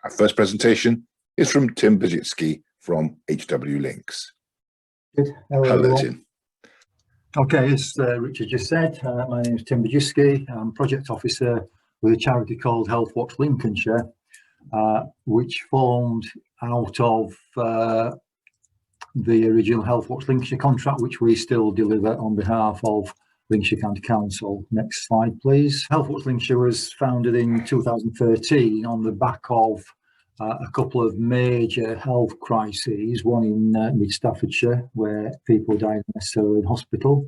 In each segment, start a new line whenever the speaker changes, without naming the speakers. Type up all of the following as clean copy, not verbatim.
Our first presentation is from Tim Bajitsky from HW Links.
Good.
Hello, Tim.
Okay, as Richard just said, my name is Tim Bajitsky. I'm Project Officer with a charity called HealthWatch Lincolnshire, which formed out of the original HealthWatch Lincolnshire contract, which we still deliver on behalf of Lincolnshire County Council. Next slide, please. HealthWatch Lincolnshire was founded in 2013 on the back of a couple of major health crises, one in mid-Staffordshire, where people died unnecessarily in hospital,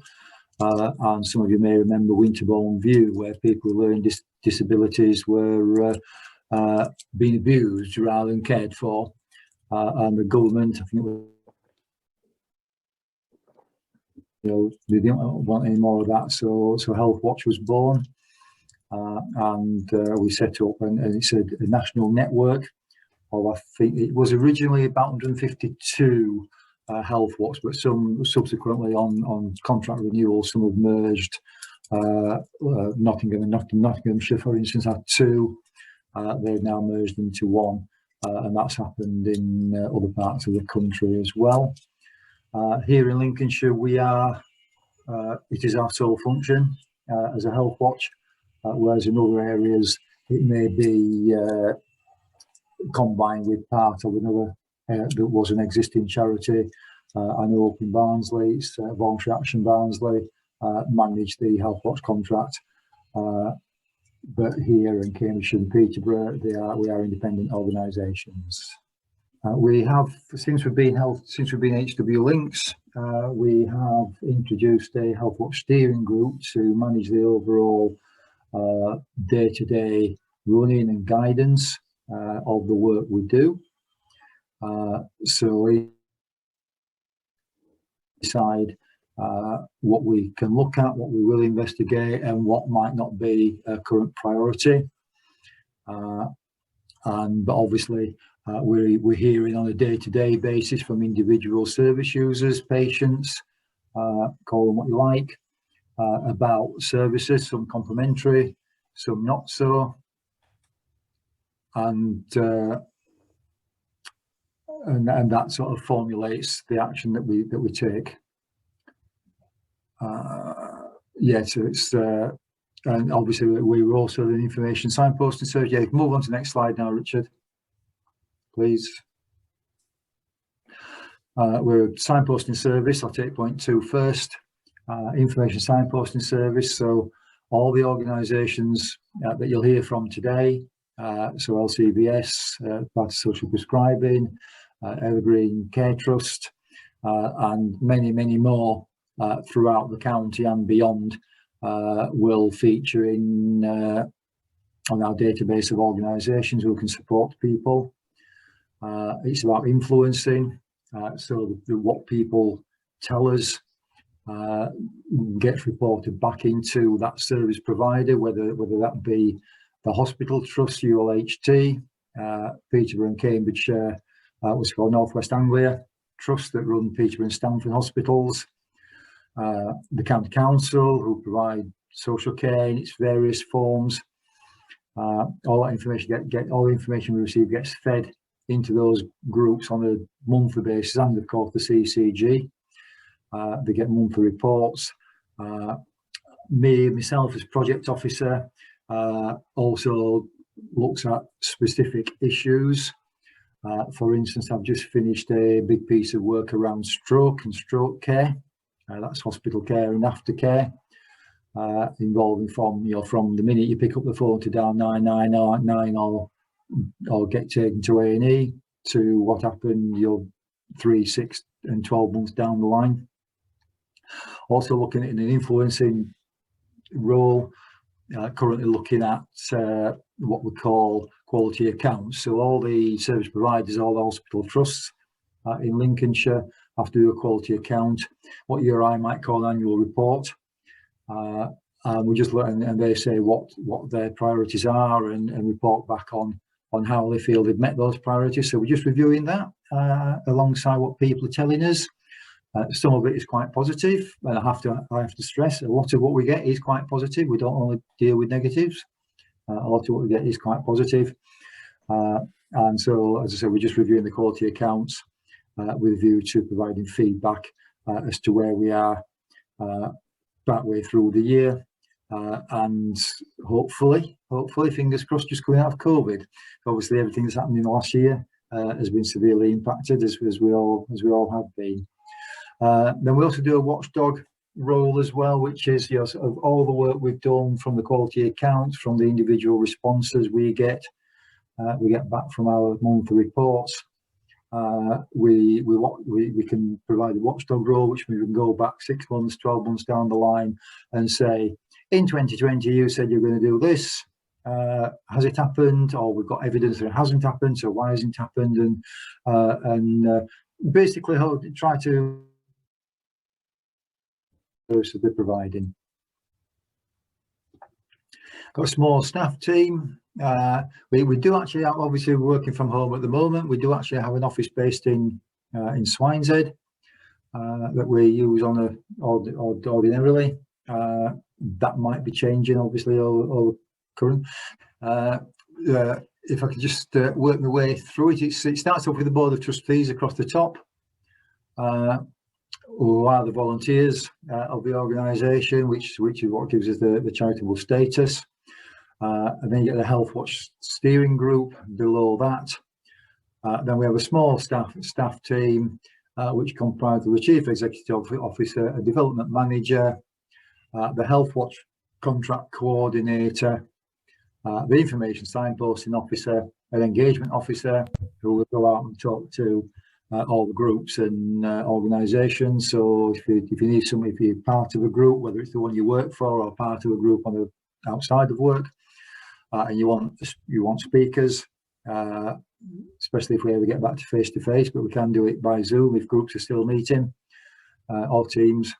and some of you may remember Winterbourne View, where people with learning disabilities were being abused rather than cared for, and the government, I think, they didn't want any more of that, so HealthWatch was born, and we set up, and it's a national network of, I think it was originally about 152 HealthWatch, but some subsequently on contract renewal, some have merged. Nottinghamshire, for instance, had two. They've now merged into one, and that's happened in other parts of the country as well. Here in Lincolnshire, we are, it is our sole function as a health watch, whereas in other areas it may be combined with part of another that was an existing charity. I know up in Barnsley, it's Voluntary Action Barnsley, manage the health watch contract, but here in Cambridge and Peterborough, we are independent organisations. We have, since we've been HW Links, we have introduced a health watch steering group to manage the overall day-to-day running and guidance of the work we do. So we decide what we can look at, what we will investigate, and what might not be a current priority. But obviously, we're hearing on a day-to-day basis from individual service users, patients, call them what you like, about services, some complimentary, some not so, and that sort of formulates the action that we take. Yeah, so it's and obviously we were also an information signposting service. Yeah, move on to the next slide now, Richard, please. We're a signposting service. I'll take point 2 first. Information signposting service. So all the organisations that you'll hear from today, so LCVS, part of social prescribing, Evergreen Care Trust, and many more throughout the county and beyond, will feature in on our database of organisations who can support people. It's about influencing, so what people tell us gets reported back into that service provider, whether that be the hospital trust, ULHT, Peterborough and Cambridgeshire, what's called North West Anglia Trust that run Peterborough and Stamford hospitals, the county council who provide social care in its various forms. All that information all the information we receive gets fed into those groups on a monthly basis, and of course the CCG. They get monthly reports. Myself as project officer also looks at specific issues. For instance, I've just finished a big piece of work around stroke and stroke care. That's hospital care and aftercare, involving from the minute you pick up the phone to dial 999 or get taken to A&E, to what happened 3, 6 and 12 months down the line. Also looking at an influencing role, currently looking at what we call quality accounts. So all the service providers, all the hospital trusts in Lincolnshire have to do a quality account, what you or I might call an annual report. And we just learn, and they say what their priorities are, and report back on how they feel they've met those priorities. So we're just reviewing that alongside what people are telling us. Some of it is quite positive, and I have to stress a lot of what we get is quite positive. We don't only deal with negatives. A lot of what we get is quite positive. And so, as I said, we're just reviewing the quality accounts with a view to providing feedback as to where we are that way through the year. And hopefully, fingers crossed, just coming out of COVID. Obviously, everything that's happened in the last year has been severely impacted, as we all have been. Then we also do a watchdog role as well, which is, you know, sort of all the work we've done from the quality accounts, from the individual responses we get back from our monthly reports. We can provide a watchdog role, which we can go back 6 months, 12 months down the line and say, in 2020, you said you're going to do this. Has it happened? Or we've got evidence that it hasn't happened. So why hasn't it happened? And basically try to they're providing. Got a small staff team. We do actually have, obviously working from home at the moment. We do actually have an office based in Swineshead that we use ordinarily. That might be changing, obviously, or current. If I could just work my way through it, it starts off with the board of trustees across the top, who are the volunteers of the organisation, which is what gives us the charitable status. And then you get the HealthWatch steering group below that. Then we have a small staff team, which comprises the chief executive officer, a development manager, the HealthWatch contract coordinator, the information signposting officer, an engagement officer who will go out and talk to all the groups and organisations. So if you need somebody, if you're part of a group, whether it's the one you work for or part of a group on the outside of work, and you want speakers, especially if we ever get back to face, but we can do it by Zoom if groups are still meeting, or Teams.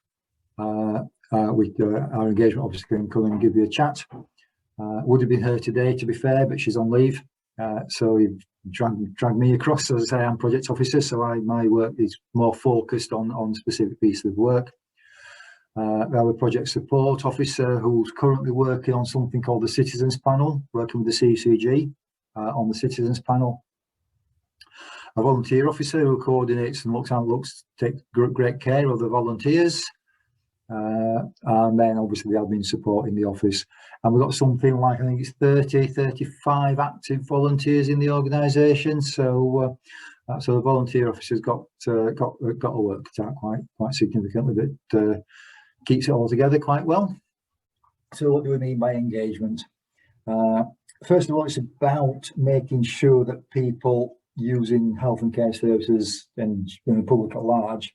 Our engagement officer can come and give you a chat. Would have been her today, to be fair, but she's on leave. So you've dragged me across. As I say, I'm project officer, so my work is more focused on specific pieces of work. We have a project support officer who's currently working on something called the Citizens Panel, working with the CCG on the Citizens Panel. A volunteer officer who coordinates and takes great care of the volunteers. And then obviously the admin support in the office. And we've got something like, I think it's 35 active volunteers in the organisation. So so the volunteer officer's got a work cut quite significantly, but keeps it all together quite well. So what do we mean by engagement? First of all, it's about making sure that people using health and care services and the public at large,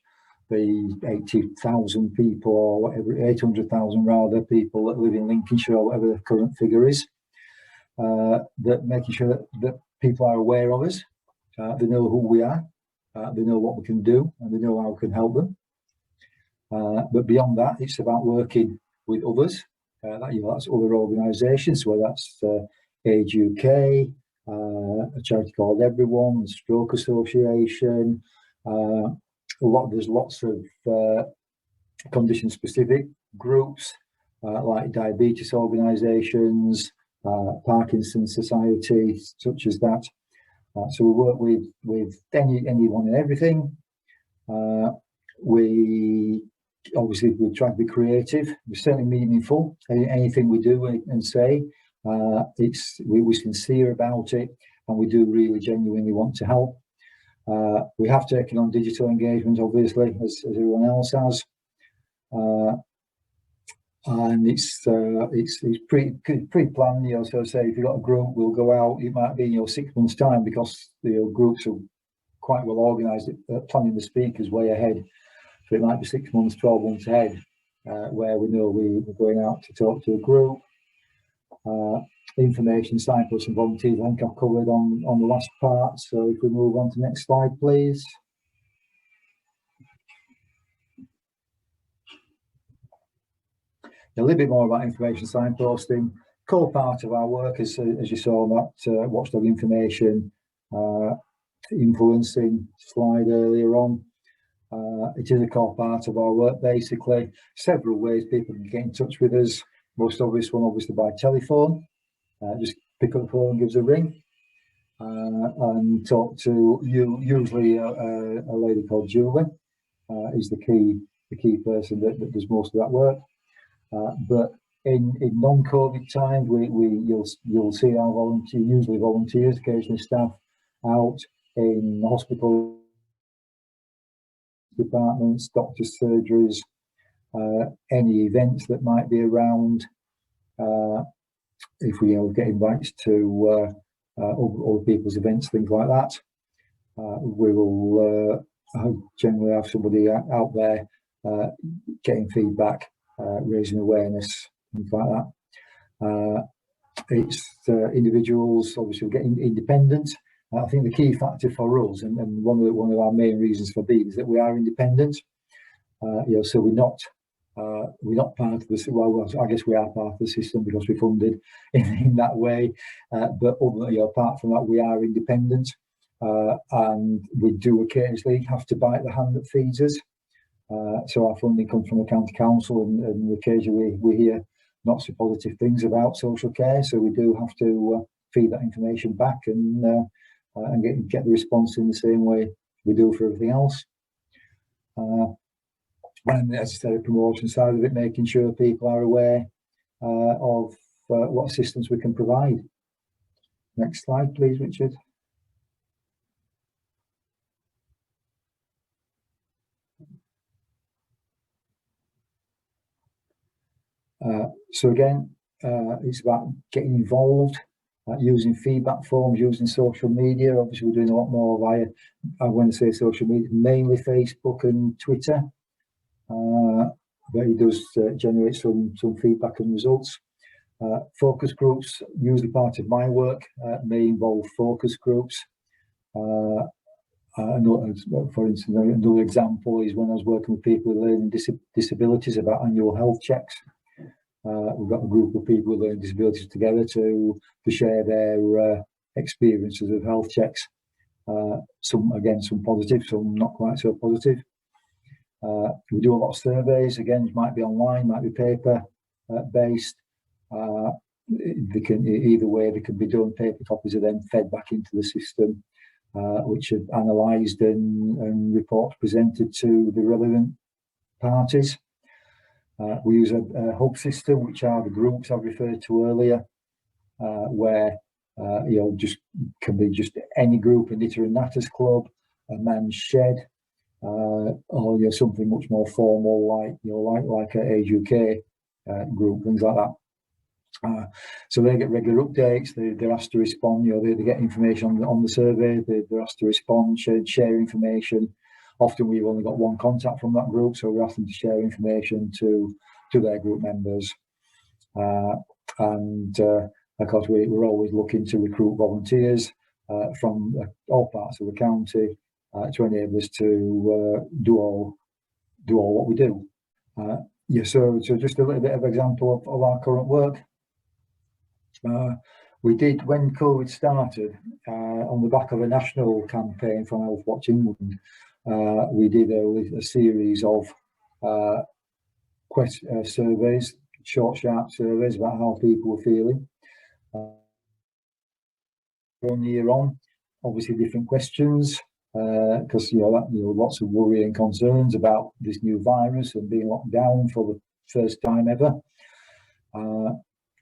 the 80,000 people or whatever, 800,000 rather, people that live in Lincolnshire or whatever the current figure is, that making sure that people are aware of us, they know who we are, they know what we can do, and they know how we can help them. But beyond that, it's about working with others. That's other organisations, whether that's Age UK, a charity called Everyone, the Stroke Association. There's lots of condition-specific groups like diabetes organisations, Parkinson's Society, such as that. So we work with anyone and everything. We try to be creative. We're certainly meaningful. Anything we do and say, we're sincere about it, and we do really genuinely want to help. We have taken on digital engagement, obviously, as everyone else has, and it's pre-planned. So say if you've got a group, we'll go out. It might be in 6 months' time, because the groups are quite well organised at planning the speakers way ahead. So it might be 6 months, 12 months ahead, where we know we're going out to talk to a group. Information, signposts and volunteers, I think I've covered on the last part. So if we move on to the next slide, please. A little bit more about information signposting. Core part of our work is, as you saw on that watchdog information influencing slide earlier on. It is a core part of our work, basically. Several ways people can get in touch with us. Most obvious one, obviously, by telephone. Just pick up the phone and give us a ring. and talk to usually a lady called Julie, is the key person that does most of that work. But in non-COVID times, you'll see our usually volunteers, occasionally staff, out in hospital departments, doctors' surgeries, any events that might be around. If we get invited to other people's events, things like that, we will generally have somebody out there getting feedback, raising awareness, things like that. It's individuals obviously getting independent. I think the key factor for us, and one of our main reasons for being, is that we are independent. So we're not part of the, well, I guess we are part of the system because we're funded in that way. But apart from that, we are independent, and we do occasionally have to bite the hand that feeds us. So our funding comes from the county council, and occasionally we hear not so positive things about social care. So we do have to feed that information back and get the response in the same way we do for everything else. And as I said, the promotion side of it, making sure people are aware of what assistance we can provide. Next slide, please, Richard. So again, it's about getting involved, using feedback forms, using social media. Obviously, we're doing a lot more via, when I say social media, mainly Facebook and Twitter. But it does generate some feedback and results. Focus groups, usually part of my work, may involve focus groups. For instance, another example is when I was working with people with learning disabilities about annual health checks. We've got a group of people with learning disabilities together to share their experiences of health checks. Some positive, some not quite so positive. We do a lot of surveys. Again, it might be online, might be paper based. They can either way. They can be done. Paper copies are then fed back into the system, which are analysed and reports presented to the relevant parties. We use a hub system, which are the groups I've referred to earlier, where just can be just any group, a knitter and natters club, a man's shed, or something much more formal, like a Age UK group, things like that. So they get regular updates. They're asked to respond. They get information on the survey. They're asked to respond, share information. Often we've only got one contact from that group, so we're asking to share information to their group members. And of course, we're always looking to recruit volunteers from all parts of the county to enable us to do all what we do. So just a little bit of example of our current work. We did, when COVID started, on the back of a national campaign from HealthWatch England, we did a series of surveys, short, sharp surveys about how people were feeling. 1 year on, obviously different questions, because lots of worry and concerns about this new virus and being locked down for the first time ever.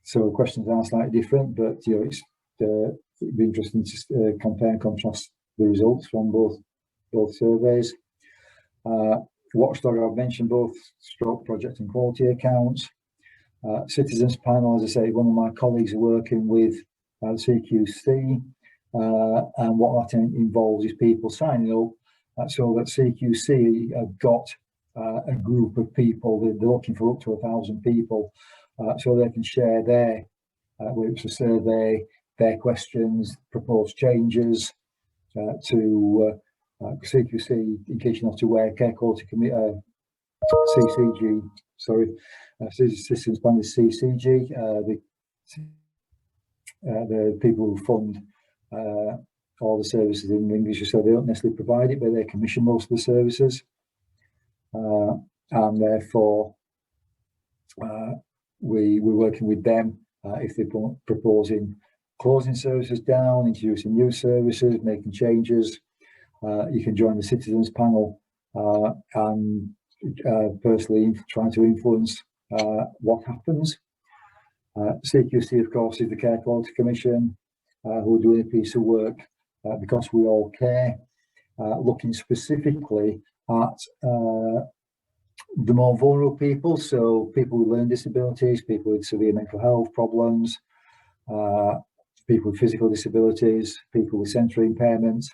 So questions are slightly different, but it'd be interesting to compare and contrast the results from both surveys. Watchdog, I've mentioned both stroke project and quality accounts. Citizens panel, as I say, one of my colleagues are working with CQC, and what that involves is people signing up so that CQC have got a group of people. They're looking for up to 1,000 people, so they can share their with a survey, their questions, proposed changes to CQC. In case you're not aware, Care Quality Committee, CCG, sorry, Citizens Panel is CCG, the people who fund all the services in Lincolnshire, so they don't necessarily provide it, but they commission most of the services, and therefore we're working with them if they're proposing closing services down, introducing new services, making changes. You can join the citizens panel and personally trying to influence what happens. CQC, of course, is the Care Quality Commission, who are doing a piece of work because we all care, looking specifically at the more vulnerable people, so people with learning disabilities, people with severe mental health problems, people with physical disabilities, people with sensory impairments,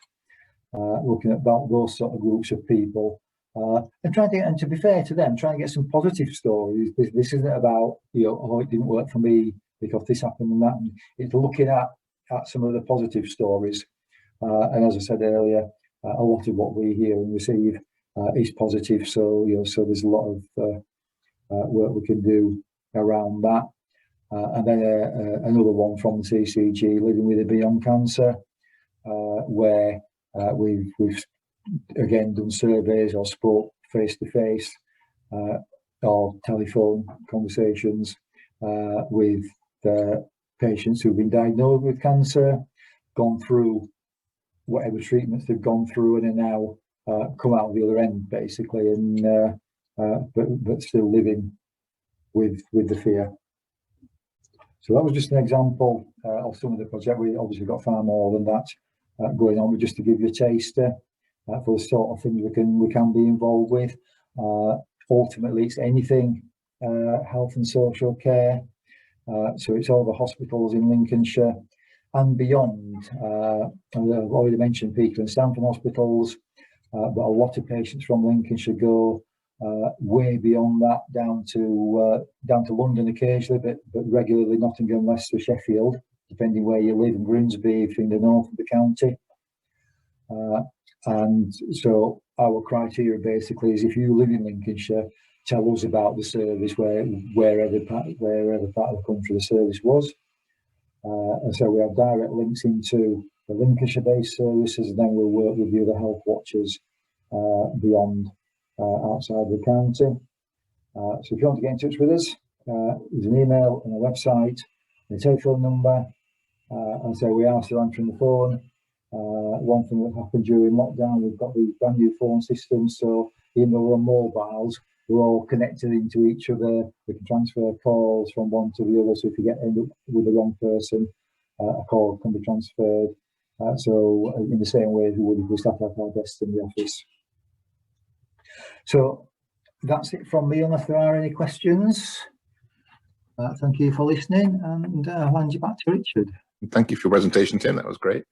looking at those sort of groups of people, and trying to, and to be fair to them, trying to get some positive stories. This isn't about, you know, oh, it didn't work for me because this happened and that. It's looking at some of the positive stories, and as I said earlier, a lot of what we hear and receive is positive. So, you know, so there's a lot of work we can do around that. And then another one from the CCG, Living with a Beyond Cancer, where we've again done surveys or spoke face to face or telephone conversations with patients who've been diagnosed with cancer, gone through whatever treatments they've gone through, and are now come out the other end basically, and but still living with the fear. So that was just an example of some of the project. We obviously got far more than that going on, but just to give you a taster for the sort of things we can be involved with. Ultimately, it's anything health and social care. So it's all the hospitals in Lincolnshire and beyond. And I've already mentioned Peter and Stanford hospitals, but a lot of patients from Lincolnshire go way beyond that, down to London occasionally, but regularly Nottingham, Leicester, Sheffield, depending where you live, and Grimsby if you're in the north of the county. And so our criteria basically is, if you live in Lincolnshire, tell us about the service wherever part of the country the service was. And so we have direct links into the Lincolnshire-based services, and then we'll work with the other health watchers beyond outside the county. So if you want to get in touch with us, there's an email and a website, and a telephone number. And so we are still answering the phone. One thing that happened during lockdown, we've got these brand new phone systems, so even though we're on mobiles, we're all connected into each other. We can transfer calls from one to the other, so if you end up with the wrong person, a call can be transferred. So in the same way as we would if we sat at our desks in the office. So that's it from me, unless there are any questions. Thank you for listening, and I'll hand you back to Richard.
Thank you for your presentation, Tim. That was great.